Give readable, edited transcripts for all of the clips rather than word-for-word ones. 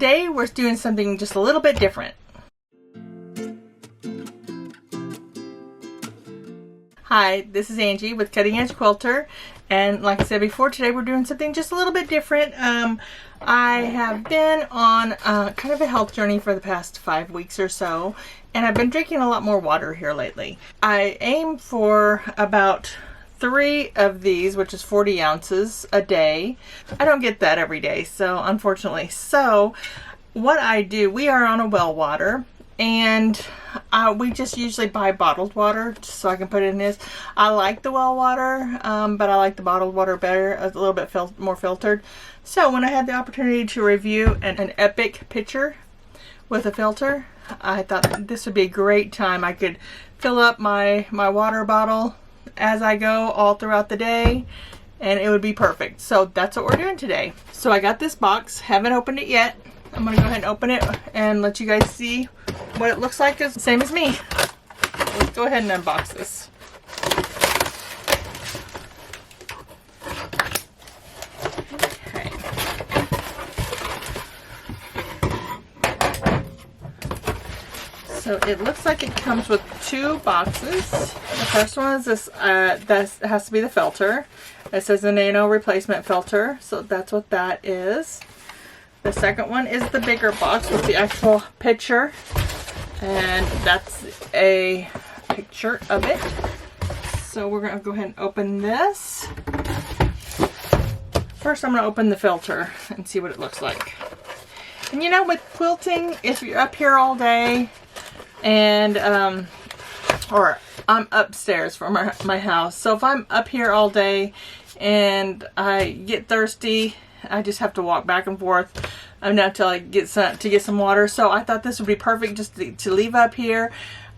today we're doing something just a little bit different. Hi, this is Angie with Cutting Edge Quilter, and like I said before, today we're doing something just a little bit different. I have been on kind of a health journey for the past 5 weeks or so, and I've been drinking a lot more water here lately. I aim for about 3 of these, which is 40 ounces a day. I don't get that every day, so unfortunately. So what I do, we are on a well water, and we just usually buy bottled water just so I can put it in this. I like the well water, but I like the bottled water better, a little bit more filtered. So when I had the opportunity to review an Epic pitcher with a filter, I thought this would be a great time. I could fill up my water bottle as I go all throughout the day, and it would be perfect. So that's what we're doing today. So I got this box, haven't opened it yet. I'm gonna go ahead and open it and let you guys see what it looks like. It's the same as me. Let's go ahead and unbox this. Okay. So it looks like it comes with 2 boxes. The first one is this, that has to be the filter. It says a nano replacement filter, so that's what that is. The second one is the bigger box with the actual pitcher, and that's a picture of it. So we're going to go ahead and open this. First I'm going to open the filter and see what it looks like. And you know, with quilting, if you're up here all day, and or I'm upstairs from my house, so if I'm up here all day and I get thirsty, I just have to walk back and forth until I get some water. So I thought this would be perfect just to leave up here.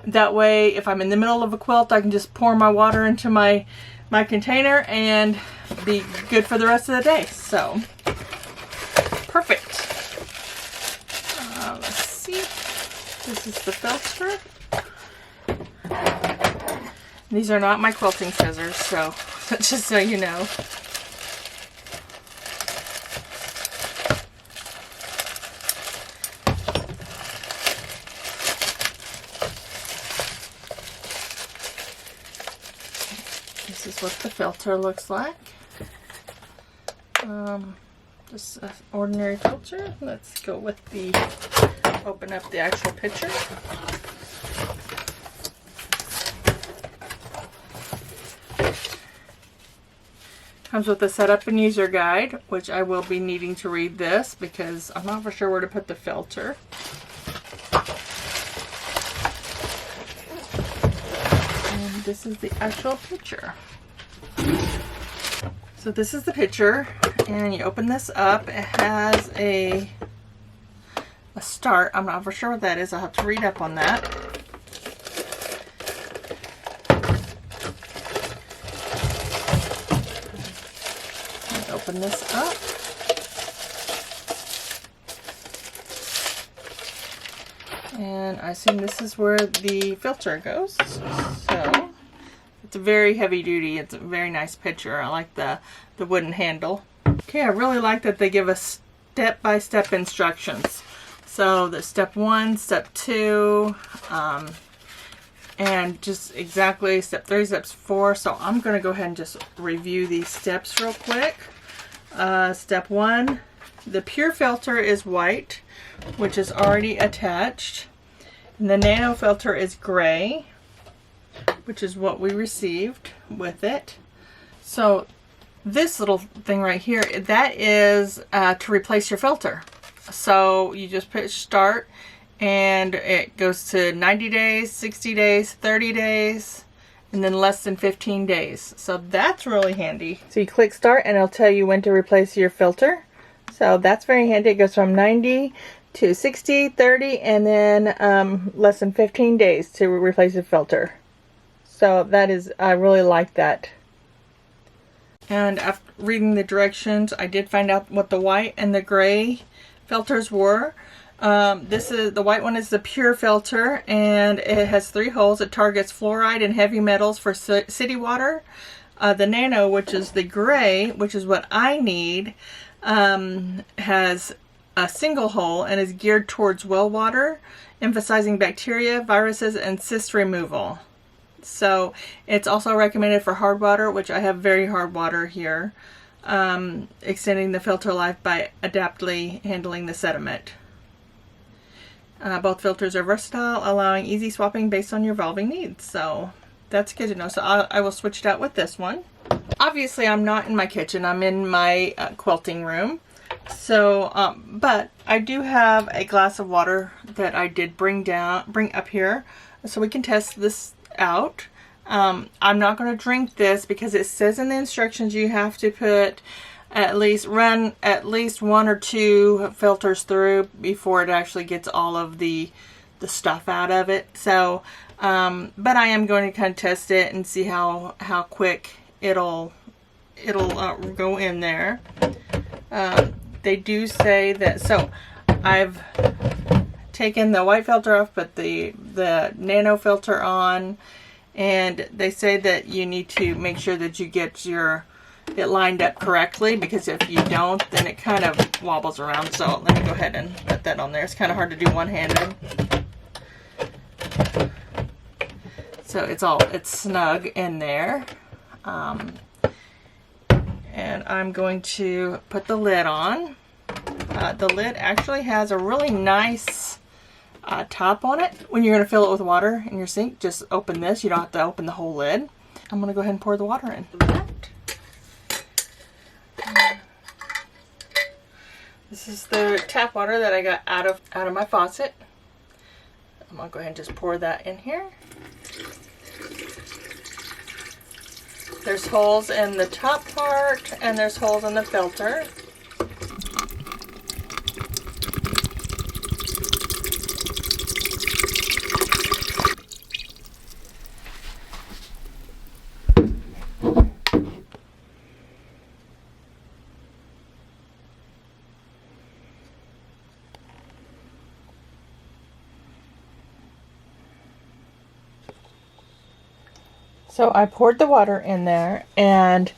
That way, if I'm in the middle of a quilt, I can just pour my water into my container and be good for the rest of the day. So perfect. Let's see. This is the filter. These are not my quilting scissors, so just so you know. This is what the filter looks like. Just an ordinary filter. Let's go with open up the actual pitcher. Comes with a setup and user guide, which I will be needing to read this because I'm not for sure where to put the filter. And this is the actual pitcher. So this is the pitcher, and you open this up. It has a start. I'm not for sure what that is. I'll have to read up on that. Open this up. And I assume this is where the filter goes. So it's a very heavy duty. It's a very nice pitcher. I like the wooden handle. Okay, I really like that they give us step-by-step instructions. So the step 1, step 2, and just exactly step 3, step 4. So I'm going to go ahead and just review these steps real quick. Step 1, the pure filter is white, which is already attached. And the nano filter is gray, which is what we received with it. So this little thing right here, that is to replace your filter. So you just push start, and it goes to 90 days, 60 days, 30 days, and then less than 15 days. So that's really handy. So you click start and it'll tell you when to replace your filter. So that's very handy. It goes from 90 to 60, 30, and then less than 15 days to replace the filter. So that is, I really like that. And after reading the directions, I did find out what the white and the gray filters were. The white one is the pure filter, and it has 3 holes. It targets fluoride and heavy metals for city water. The nano, which is the gray, which is what I need, has a single hole and is geared towards well water, emphasizing bacteria, viruses, and cyst removal. So it's also recommended for hard water, which I have very hard water here, extending the filter life by adaptively handling the sediment. Both filters are versatile, allowing easy swapping based on your evolving needs. So that's good to know. So I will switch it out with this one. Obviously, I'm not in my kitchen. I'm in my quilting room. So, but I do have a glass of water that I did bring up here, so we can test this out. I'm not going to drink this because it says in the instructions you have to run at least 1 or 2 filters through before it actually gets all of the stuff out of it. So, but I am going to kind of test it and see how quick it'll go in there. They do say that, so I've taken the white filter off, but the nano filter on, and they say that you need to make sure that you get it lined up correctly, because if you don't, then it kind of wobbles around. So let me go ahead and put that on there. It's kind of hard to do one-handed. So it's snug in there. And I'm going to put the lid on. The lid actually has a really nice top on it. When you're going to fill it with water in your sink, just open this. You don't have to open the whole lid. I'm going to go ahead and pour the water in. This is the tap water that I got out of my faucet. I'm going to go ahead and just pour that in here. There's holes in the top part and there's holes in the filter. So I poured the water in there, and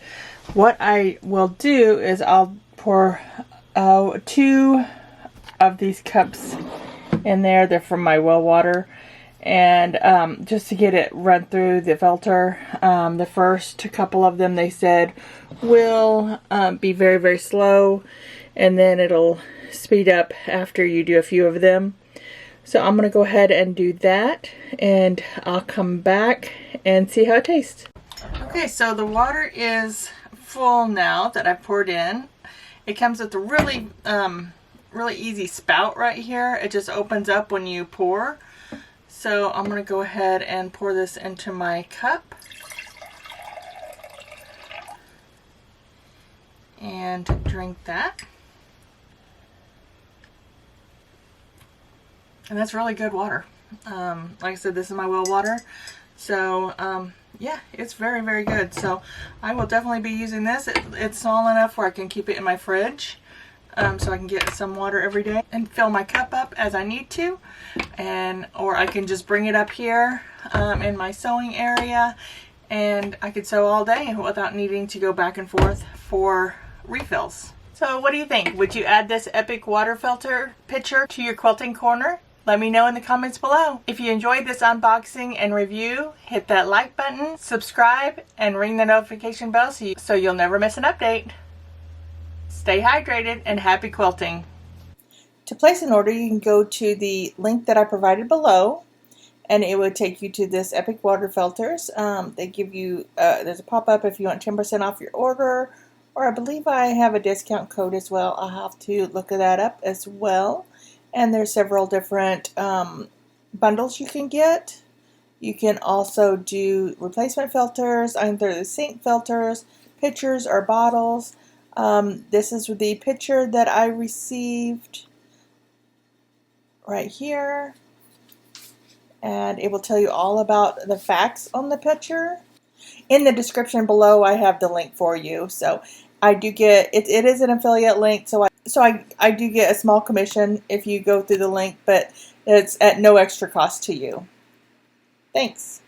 what I will do is I'll pour 2 of these cups in there. They're from my well water, and just to get it run through the filter. The first couple of them, they said, will be very, very slow, and then it'll speed up after you do a few of them. So I'm going to go ahead and do that, and I'll come back and see how it tastes. Okay, so the water is full now that I poured in. It comes with a really, really easy spout right here. It just opens up when you pour. So I'm going to go ahead and pour this into my cup. And drink that. And that's really good water. Like I said, this is my well water. So, yeah, it's very, very good. So I will definitely be using this. It's small enough where I can keep it in my fridge. So I can get some water every day and fill my cup up as I need to. Or I can just bring it up here in my sewing area. And I could sew all day without needing to go back and forth for refills. So what do you think? Would you add this epic water filter pitcher to your quilting corner? Let me know in the comments below. If you enjoyed this unboxing and review, hit that like button, subscribe, and ring the notification bell so you'll never miss an update. Stay hydrated and happy quilting. To place an order, you can go to the link that I provided below, and it would take you to this Epic Water Filters. They give you, there's a pop-up if you want 10% off your order, or I believe I have a discount code as well. I'll have to look that up as well. And there's several different bundles you can get. You can also do replacement filters, either the sink filters, pitchers, or bottles. This is the pitcher that I received right here. And it will tell you all about the facts on the pitcher. In the description below, I have the link for you. So I do get, it is an affiliate link, so I do get a small commission if you go through the link, but it's at no extra cost to you. Thanks.